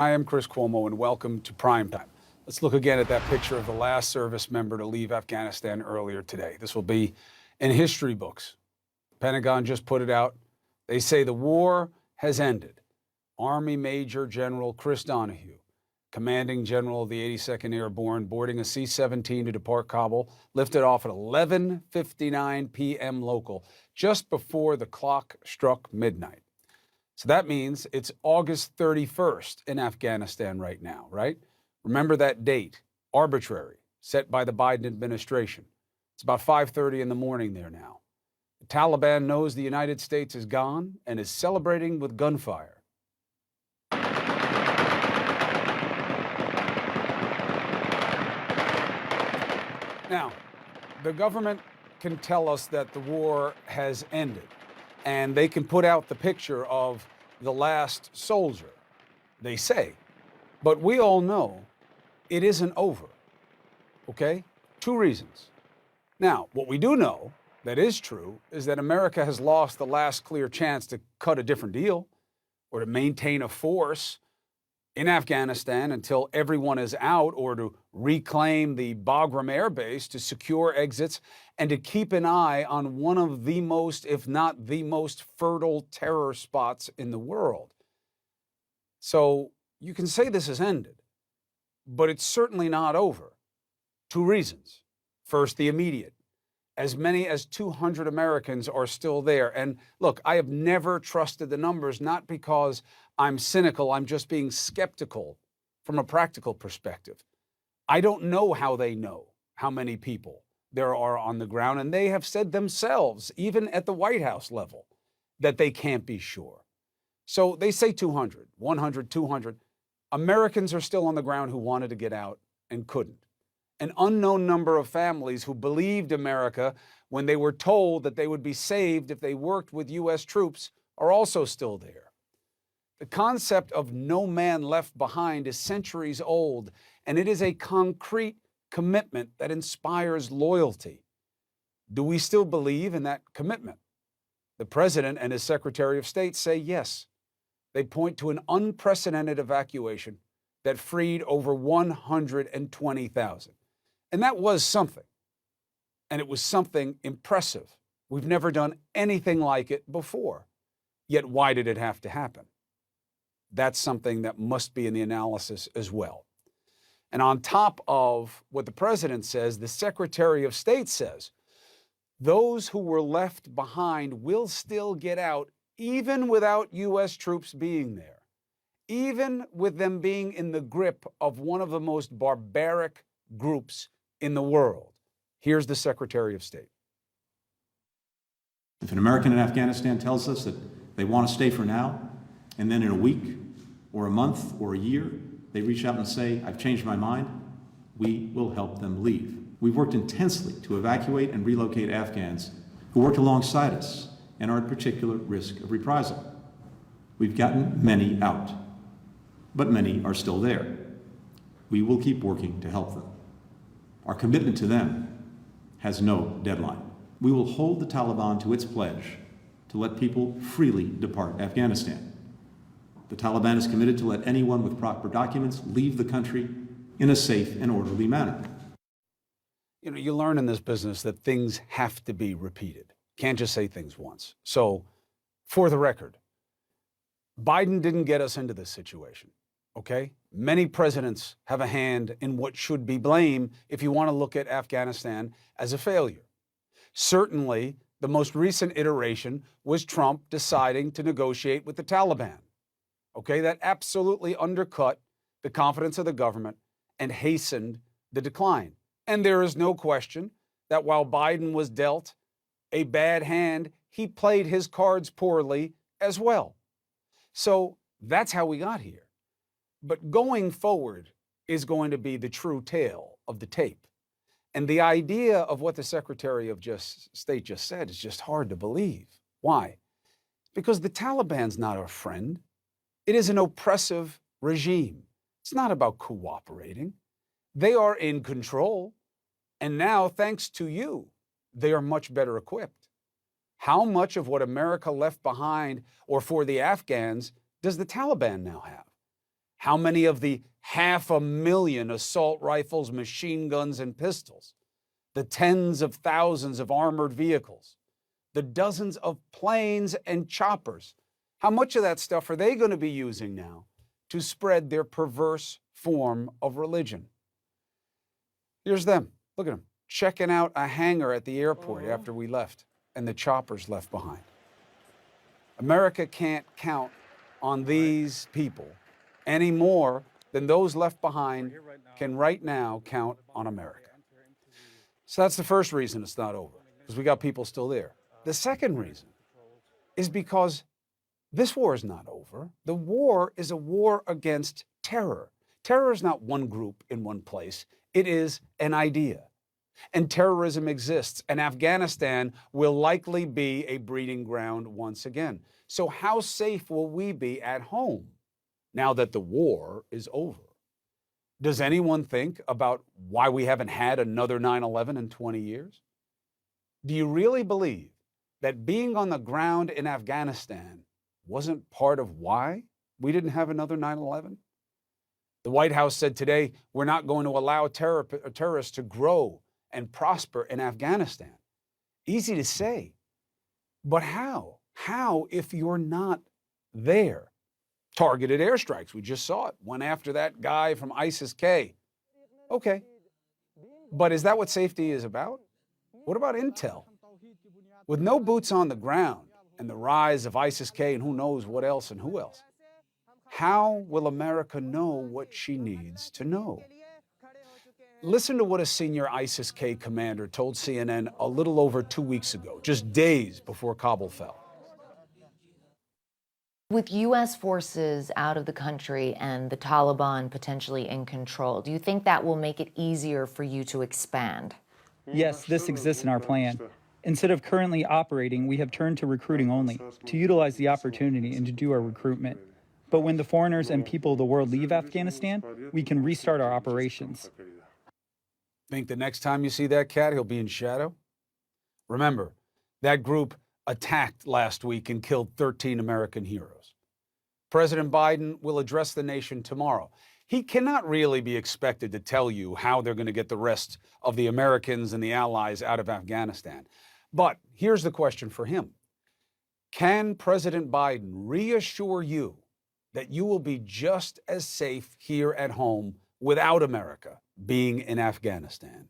I am Chris Cuomo, and welcome to Primetime. Let's look again at that picture of the last service member to leave Afghanistan earlier today. This will be in history books. The Pentagon just put it out. They say the war has ended. Army Major General Chris Donahue, commanding general of the 82nd Airborne, boarding a C-17 to depart Kabul, lifted off at 11:59 p.m. local, just before the clock struck midnight. So that means it's August 31st in Afghanistan right now, right? Remember that date, arbitrary, set by the Biden administration. It's about 5:30 in the morning there now. The Taliban knows the United States is gone and is celebrating with gunfire. Now, the government can tell us that the war has ended, and they can put out the picture of the last soldier, they say. But we all know it isn't over, okay? Two reasons. Now, what we do know that is true is that America has lost the last clear chance to cut a different deal or to maintain a force in Afghanistan until everyone is out, or to reclaim the Bagram Air Base, to secure exits, and to keep an eye on one of the most, if not the most, fertile terror spots in the world. So you can say this has ended, but it's certainly not over. Two reasons. First, the immediate. As many as 200 Americans are still there. And look, I have never trusted the numbers, not because I'm cynical, I'm just being skeptical from a practical perspective. I don't know how they know how many people there are on the ground, and they have said themselves, even at the White House level, that they can't be sure. So they say 200, 100, 200. Americans are still on the ground who wanted to get out and couldn't. An unknown number of families who believed America when they were told that they would be saved if they worked with U.S. troops are also still there. The concept of no man left behind is centuries old, and it is a concrete commitment that inspires loyalty. Do we still believe in that commitment? The president and his Secretary of State say yes. They point to an unprecedented evacuation that freed over 120,000. And that was something. And it was something impressive. We've never done anything like it before. Yet why did it have to happen? That's something that must be in the analysis as well. And on top of what the president says, the Secretary of State says, those who were left behind will still get out even without U.S. troops being there, even with them being in the grip of one of the most barbaric groups in the world. Here's the Secretary of State. If an American in Afghanistan tells us that they want to stay for now, and then in a week or a month or a year, they reach out and say, I've changed my mind, we will help them leave. We've worked intensely to evacuate and relocate Afghans who worked alongside us and are at particular risk of reprisal. We've gotten many out, but many are still there. We will keep working to help them. Our commitment to them has no deadline. We will hold the Taliban to its pledge to let people freely depart Afghanistan. The Taliban is committed to let anyone with proper documents leave the country in a safe and orderly manner. You know, you learn in this business that things have to be repeated. Can't just say things once. So, for the record, Biden didn't get us into this situation. Okay? Many presidents have a hand in what should be blame if you want to look at Afghanistan as a failure. Certainly, the most recent iteration was Trump deciding to negotiate with the Taliban. Okay? That absolutely undercut the confidence of the government and hastened the decline. And there is no question that while Biden was dealt a bad hand, he played his cards poorly as well. So that's how we got here. But going forward is going to be the true tale of the tape. And the idea of what the Secretary of State just said is just hard to believe. Why? Because the Taliban's not our friend. It is an oppressive regime. It's not about cooperating. They are in control. And now, thanks to you, they are much better equipped. How much of what America left behind or for the Afghans does the Taliban now have? How many of the 500,000 assault rifles, machine guns, and pistols, the tens of thousands of armored vehicles, the dozens of planes and choppers, how much of that stuff are they going to be using now to spread their perverse form of religion? Here's them. Look at them, checking out a hangar at the airport after we left, and the choppers left behind. America can't count on these people any more than those left behind can right now count on America. So that's the first reason it's not over, because we got people still there. The second reason is because this war is not over. The war is a war against terror. Terror is not one group in one place. It is an idea. And terrorism exists, and Afghanistan will likely be a breeding ground once again. So how safe will we be at home now that the war is over? Does anyone think about why we haven't had another 9/11 in 20 years? Do you really believe that being on the ground in Afghanistan wasn't part of why we didn't have another 9/11? The White House said today, we're not going to allow terrorists to grow and prosper in Afghanistan. Easy to say, but how? How if you're not there? Targeted airstrikes, we just saw it. Went after that guy from ISIS-K. Okay, but is that what safety is about? What about intel? With no boots on the ground and the rise of ISIS-K and who knows what else and who else, how will America know what she needs to know? Listen to what a senior ISIS-K commander told CNN a little over 2 weeks ago, just days before Kabul fell. With U.S. forces out of the country and the Taliban potentially in control, do you think that will make it easier for you to expand? Yes, this exists in our plan. Instead of currently operating, we have turned to recruiting only, to utilize the opportunity and to do our recruitment. But when the foreigners and people of the world leave Afghanistan, we can restart our operations. Think the next time you see that cat, he'll be in shadow? Remember, that group attacked last week and killed 13 American heroes. President Biden will address the nation tomorrow. He cannot really be expected to tell you how they're going to get the rest of the Americans and the allies out of Afghanistan. But here's the question for him. Can President Biden reassure you that you will be just as safe here at home without America being in Afghanistan?